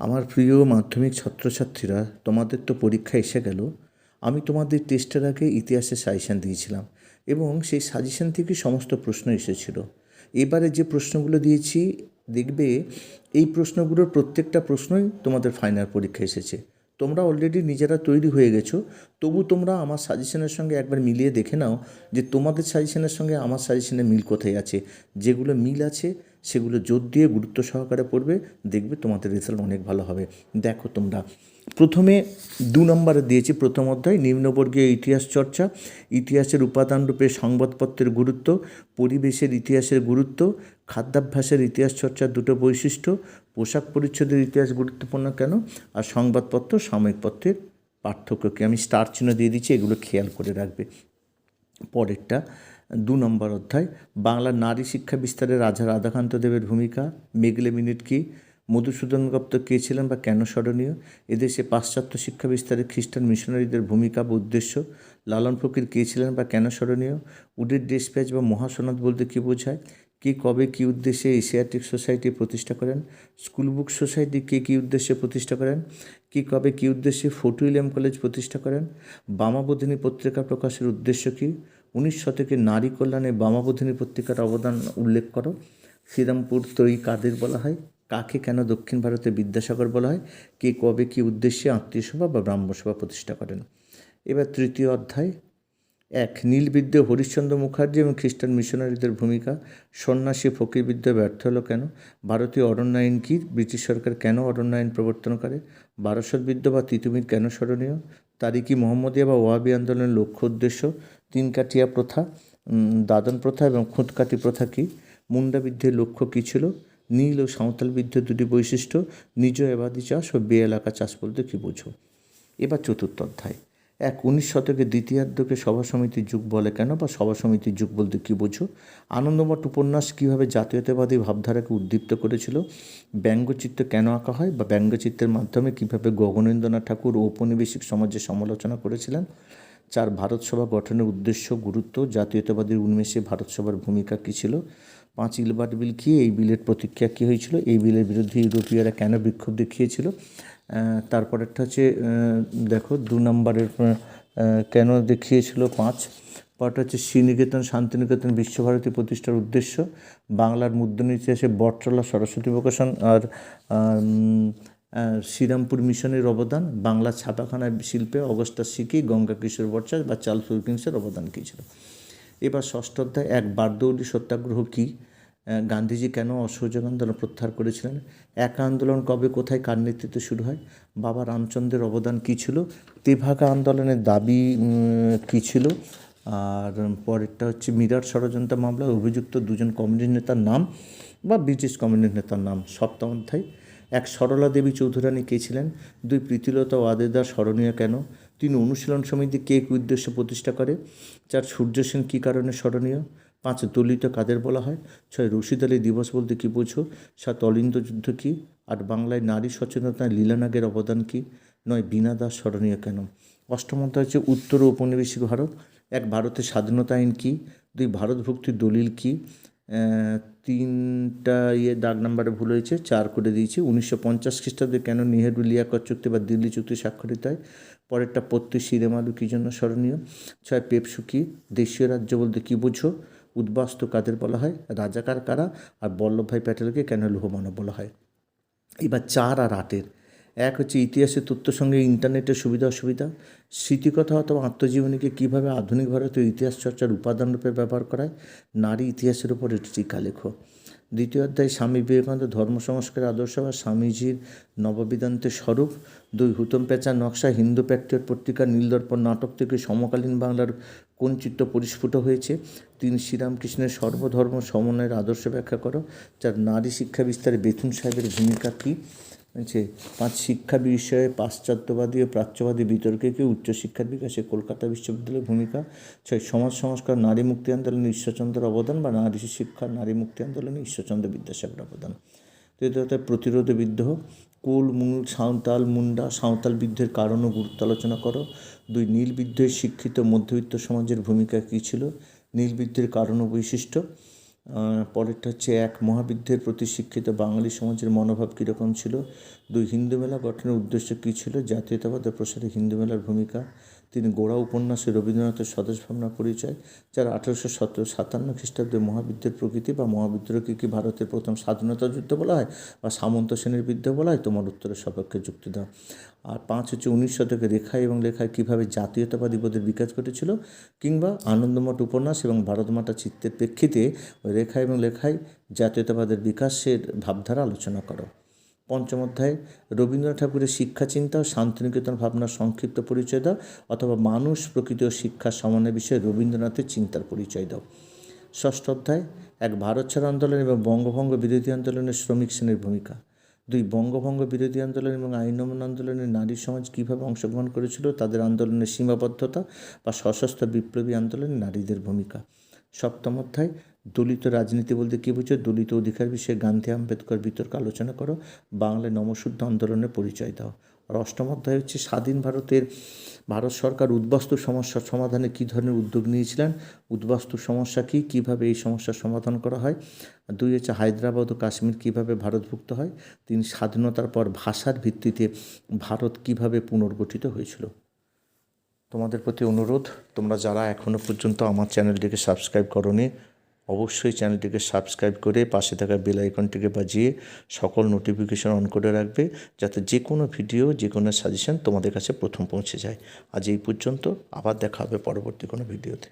আমার প্রিয় মাধ্যমিক ছাত্রছাত্রীরা, তোমাদের তো পরীক্ষা এসে গেল। আমি তোমাদের টেস্টের আগে ইতিহাসের সাজেশান দিয়েছিলাম এবং সেই সাজেশান থেকে সমস্ত প্রশ্ন এসেছিল। এবারে যে প্রশ্নগুলো দিয়েছি, দেখবে এই প্রশ্নগুলোর প্রত্যেকটা প্রশ্নই তোমাদের ফাইনাল পরীক্ষা এসেছে। তোমরা অলরেডি নিজেরা তৈরি হয়ে গেছো, তবু তোমরা আমার সাজেশনের সঙ্গে একবার মিলিয়ে দেখে নাও যে তোমাদের সাজেশনের সঙ্গে আমার সাজেশনের মিল কোথায় আছে। যেগুলো মিল আছে সেগুলো জোর দিয়ে গুরুত্ব সহকারে পড়বে, দেখবে তোমাদের রেজাল্ট অনেক ভালো হবে। দেখো তোমরা প্রথমে 2 নম্বরে দিয়েছি প্রথম অধ্যায় নিম্নবর্গীয় ইতিহাস চর্চা, ইতিহাসের উপাদানরূপে সংবাদপত্রের গুরুত্ব, পরিবেশের ইতিহাসের গুরুত্ব, খাদ্যাভ্যাসের ইতিহাস চর্চার দুটো বৈশিষ্ট্য, পোশাক পরিচ্ছদের ইতিহাস গুরুত্বপূর্ণ কেন, আর সংবাদপত্র সাময়িক পত্রের পার্থক্যকে আমি স্টার চিহ্ন দিয়ে দিচ্ছি, এগুলো খেয়াল করে রাখবে। পরেরটা 2 নম্বর অধ্যায় বাংলার নারী শিক্ষা বিস্তারে রাজা রাধাকান্ত দেবের ভূমিকা, মেঘলে মিনিট কি, মধুসূদন গুপ্ত কে ছিলেন বা কেন স্মরণীয়, এদেশে পাশ্চাত্য শিক্ষা বিস্তারে খ্রিস্টান মিশনারিদের ভূমিকা বা উদ্দেশ্য, লালন ফকির কে ছিলেন বা কেন স্মরণীয়, উডের ডেসপ্যাচ বা মহাসনদ বলতে কী বোঝায়, কে কবে কী উদ্দেশ্যে এশিয়াটিক সোসাইটি প্রতিষ্ঠা করেন, স্কুল বুক সোসাইটি কে কী উদ্দেশ্যে প্রতিষ্ঠা করেন, কে কবে কী উদ্দেশ্যে ফোর্ট উইলিয়াম কলেজ প্রতিষ্ঠা করেন, বামাবোধিনী পত্রিকা প্রকাশের উদ্দেশ্য কী, 19 শতকে নারী কল্যাণে বামাবোধিনী পত্রিকার অবদান উল্লেখ করো, শ্রীরামপুর ত্রয়ী কাদের বলা হয়, কাকে কেন দক্ষিণ ভারতে বিদ্যাসাগর বলা হয়, কে কবে কী উদ্দেশ্যে আত্মীয় সভা বা ব্রাহ্মসভা প্রতিষ্ঠা করেন। এবার তৃতীয় অধ্যায় 1 নীলবিদ্যা হরিশ্চন্দ্র মুখার্জি এবং খ্রিস্টান মিশনারিদের ভূমিকা, সন্ন্যাসী ফকিরবিদ্যা ব্যর্থ হলো কেন, ভারতীয় অরণ্য আইন কী, ব্রিটিশ সরকার কেন অরণ্য আইন প্রবর্তন করে, বারাসতবিদ্যা বা তিতুমির কেন স্মরণীয়, তারিকি মোহাম্মদিয়া বা ওয়াহাবি আন্দোলনের লক্ষ্য উদ্দেশ্য, তিনকাঠিয়া প্রথা, দাদন প্রথা এবং খুঁতকাটি প্রথা কী, মুন্ডাবিদ্যের লক্ষ্য কী ছিল, নীল ও সাঁওতাল বিদ্যের দুটি বৈশিষ্ট্য, নিজ এবাদি চাষ ও বে এলাকা চাষ বলতে কী বোঝো। এবার চতুর্থ অধ্যায় 19 শতকের দ্বিতীয়ার্ধকে সভা সমিতির যুগ বলে কেন বা সভা সমিতির যুগ বলতে কী বোঝো, আনন্দমঠ উপন্যাস কীভাবে জাতীয়তাবাদী ভাবধারাকে উদ্দীপ্ত করেছিল, ব্যঙ্গচিত্র কেন আঁকা হয় বা ব্যঙ্গচিত্রের মাধ্যমে কীভাবে গগনেন্দ্রনাথ ঠাকুর ঔপনিবেশিক সমাজের সমালোচনা করেছিলেন, 4 ভারত সভা গঠনের উদ্দেশ্য গুরুত্ব, জাতীয়তাবাদীর উন্মেষে ভারত সভার ভূমিকা কী ছিল, 5 ইলবার্ট বিল কী, এই বিলের প্রতিক্রিয়া কী হয়েছিল, এই বিলের বিরুদ্ধে ইউরোপীয়রা কেন বিক্ষোভ দেখিয়েছিল। তারপরেরটা হচ্ছে দেখো 2 নম্বরের কেন দেখিয়েছিল 5, পরটা হচ্ছে শ্রীনিকেতন শান্তিনিকেতন বিশ্বভারতী প্রতিষ্ঠার উদ্দেশ্য, বাংলার মুদ্রণ ইতিহাসে বটতলা সরস্বতী প্রকাশন আর শ্রীরামপুর মিশনের অবদান, বাংলা ছাপাখানা শিল্পে অগস্টা সিকি, গঙ্গা কিশোর ভট্টাচার্য বা চার্লস উইলকিন্সের অবদান কী ছিল। এবার ষষ্ঠ অধ্যায় 1 বারদৌলি সত্যাগ্রহ কী, গান্ধীজি কেন অসহযোগ আন্দোলন প্রত্যাহার করেছিলেন, একা আন্দোলন কবে কোথায় কার নেতৃত্বে শুরু হয়, বাবা রামচন্দ্রের অবদান কী ছিল, তেভাগা আন্দোলনের দাবি কী ছিল, আর পরেরটা হচ্ছে মিরাট ষড়যন্ত্র মামলায় অভিযুক্ত 2জন কমিউনিস্ট নেতার নাম বা ব্রিটিশ কমিউনিস্ট নেতার নাম। সপ্তম অধ্যায় 1 সরলা দেবী চৌধুরানী কে ছিলেন, 2 প্রীতিলতা ওয়াদেদার স্মরণীয় কেন, 3 অনুশীলন সমিতি কে কী উদ্দেশ্যে প্রতিষ্ঠা করে, 4 সূর্য সেন কী কারণে স্মরণীয়, 5 দলিত কাদের বলা হয়, 6 রশিদ আলী দিবস বলতে কী বোঝো, 7 অলিন্দ যুদ্ধ কী, 8 বাংলায় নারী সচেতনতায় লীলানাগের অবদান কী, 9 বীণা দাস স্মরণীয় কেন। অষ্টম অধ্যায় হচ্ছে উত্তর ও ঔপনিবেশিক ভারত, 1 ভারতের স্বাধীনতা আইন কী, 2 ভারত ভক্তির দলিল কী, 3টা দাগ নাম্বারে ভুল হয়েছে, 4 করে দিয়েছি। 1950 খ্রিস্টাব্দে কেন নেহেরু লিয়াকত চুক্তি বা দিল্লি চুক্তি স্বাক্ষরিত হয়, পরেরটা পত্তি শিরেমালু কী জন্য স্মরণীয়, 6 পেপসু কী, দেশীয় রাজ্য বলতে কী বোঝো, উদ্বাস্তু কাদের বলা হয়, রাজাকার কারা, আর বল্লভভাই প্যাটেলকে কেন লৌহমানব বলা হয়। এবার 4 আর 8-এর 1 হচ্ছে ইতিহাসের তথ্যের সঙ্গে ইন্টারনেটের সুবিধা অসুবিধা, স্মৃতিকথা অথবা আত্মজীবনীকে কীভাবে আধুনিক ভারতীয় ইতিহাস চর্চার উপাদানরূপে ব্যবহার করায়, নারী ইতিহাসের উপর একটি টিকা লেখো। দ্বিতীয় অধ্যায় স্বামী বিবেকানন্দ ধর্ম সংস্কারের আদর্শ বা স্বামীজির নববেদান্তের স্বরূপ, 2 হুতম প্যাঁচা নকশা হিন্দু প্যাট্রিয়ট পত্রিকা নীলদর্পণ নাটক থেকে সমকালীন বাংলার কোন চিত্র পরিস্ফুট হয়েছে, 3 শ্রীরামকৃষ্ণের সর্বধর্ম সমন্বয়ের আদর্শ ব্যাখ্যা করো, 4 নারী শিক্ষা বিস্তারে বেথুন সাহেবের ভূমিকা কী, 5 শিক্ষা বিষয়ে পাশ্চাত্যবাদী ও প্রাচ্যবাদী বিতর্কে কি, উচ্চশিক্ষার বিকাশে কলকাতা বিশ্ববিদ্যালয়ের ভূমিকা, 6 সমাজ সংস্কার নারী মুক্তি আন্দোলনে ঈশ্বরচন্দ্রের অবদান বা নারী শিক্ষা নারী মুক্তি আন্দোলনে ঈশ্বরচন্দ্র বিদ্যাসাগর অবদান। তৃতীয়ত প্রতিরোধ বিদ্রোহ, কুল মূল সাঁওতাল মুন্ডা সাঁওতাল বিদ্রোহের কারণ ও গুরুত্ব আলোচনা করো। 2 নীল বিদ্রোহে শিক্ষিত মধ্যবিত্ত সমাজের ভূমিকা কী ছিল, নীল বিদ্রোহের কারণ ও বৈশিষ্ট্য। পরেরটা হচ্ছে 1 মহাবিদ্যের প্রতি শিক্ষিত বাঙালি সমাজের মনোভাব কীরকম ছিল, 2 হিন্দু মেলা গঠনের উদ্দেশ্য কী ছিল? জাতীয়তাবাদের প্রসারে হিন্দু মেলার ভূমিকা। 3 গোড়া উপন্যাসে রবীন্দ্রনাথের স্বদেশ ভাবনার পরিচয়। 4 1857 খ্রিস্টাব্দে মহাবিদ্রোহের প্রকৃতি বা মহাবিদ্রোহকে কি ভারতের প্রথম স্বাধীনতা যুদ্ধ বলা হয় বা সামন্ত শ্রেণীর বিদ্রোহ বলা হয়? তোমার উত্তরের সপক্ষে যুক্তি দাও। আর 5 হচ্ছে 19 শতকে রেখায় এবং লেখায় কীভাবে জাতীয়তাবাদী বোধের বিকাশ ঘটেছিল, কিংবা আনন্দমঠ উপন্যাস এবং ভারতমাতা চিত্রের প্রেক্ষিতে রেখা এবং লেখায় জাতীয়তাবাদের বিকাশের ভাবধারা আলোচনা করো। 5ম অধ্যায় রবীন্দ্রনাথ ঠাকুরের শিক্ষা চিন্তা ও শান্তিনিকেতন ভাবনার সংক্ষিপ্ত পরিচয় দাও, অথবা মানুষ প্রকৃতি ও শিক্ষার সমন্বয় বিষয়ে রবীন্দ্রনাথের চিন্তার পরিচয় দাও। 6ষ্ঠ অধ্যায় ভারত ছাড় আন্দোলন এবং বঙ্গভঙ্গ বিরোধী আন্দোলনের শ্রমিক শ্রেণীর ভূমিকা। 2 বঙ্গভঙ্গ বিরোধী আন্দোলন এবং আইন অমান্য আন্দোলনে নারী সমাজ কীভাবে অংশগ্রহণ করেছিল, তাদের আন্দোলনের সীমাবদ্ধতা বা সশস্ত্র বিপ্লবী আন্দোলনে নারীদের ভূমিকা। 7ম অধ্যায় দলিত রাজনীতি বলতে কী বুঝো? দলিত অধিকার বিষয়ে গান্ধী আম্বেদকর বিতর্ক আলোচনা করো। বাংলায় নমশুদ্ধ আন্দোলনের পরিচয় দাও। আর 8ম অধ্যায় হচ্ছে স্বাধীন ভারত সরকার উদ্বাস্তু সমস্যার সমাধানে কী ধরনের উদ্যোগ নিয়েছিলেন, উদ্বাস্তু সমস্যা কী, কীভাবে এই সমস্যার সমাধান করা হয়। 2 হচ্ছে হায়দ্রাবাদ ও কাশ্মীর কীভাবে ভারতভুক্ত হয়। 3 স্বাধীনতার পর ভাষার ভিত্তিতে ভারত কীভাবে পুনর্গঠিত হয়েছিল। তোমাদের প্রতি অনুরোধ, তোমরা যারা এখনও পর্যন্ত আমার চ্যানেলটিকে সাবস্ক্রাইব করোনি, অবশ্যই চ্যানেলটিকে সাবস্ক্রাইব করে পাশে থাকা বেল আইকনটিকে বাজিয়ে সকল নোটিফিকেশন অন করে রাখবে, যাতে যে কোনো ভিডিও, যে কোনো সাজেশন তোমাদের কাছে প্রথম পৌঁছে যায়। আজ এই পর্যন্ত, আবার দেখা হবে পরবর্তী কোনো ভিডিওতে।